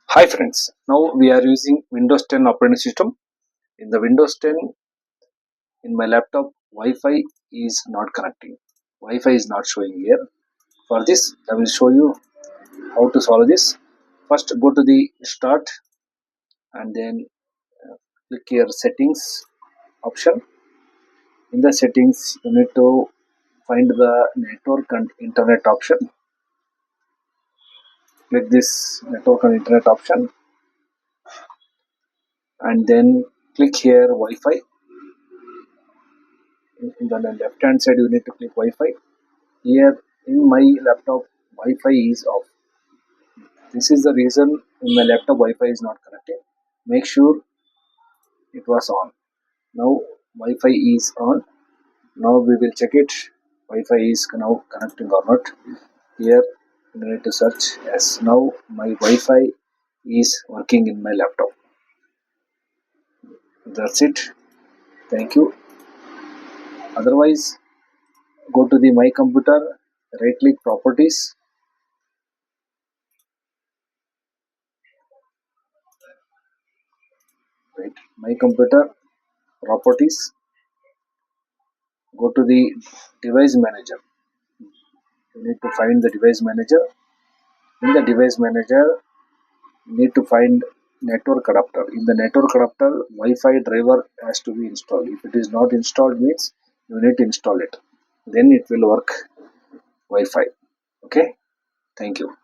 Hi friends, now we are using Windows 10 operating system. In the Windows 10, in my laptop, Wi-Fi is not connecting. Wi-Fi is not showing here. For this, I will show you how to solve this. First, go to the Start and then click here Settings option. In the settings, you need to find the Network and Internet option. Click this Network and Internet option and then click here Wi-Fi. In the left hand side, you need to click Wi-Fi. Here in my laptop, Wi-Fi is off. This is the reason in my laptop Wi-Fi is not connected. Make sure it was on. Now Wi-Fi is on. Now we will check it. Wi-Fi is now connecting or not. Here you need to search. Yes, now my Wi-Fi is working in my laptop. That's it. Thank you. Otherwise, go to the My Computer, right click Properties. Right, My Computer, Properties. Go to the Device Manager. You need to find the Device Manager. In the Device Manager, you need to find network adapter. In the network adapter, Wi-Fi driver has to be installed. If it is not installed, means you need to install it. Then it will work Wi-Fi. Okay. Thank you.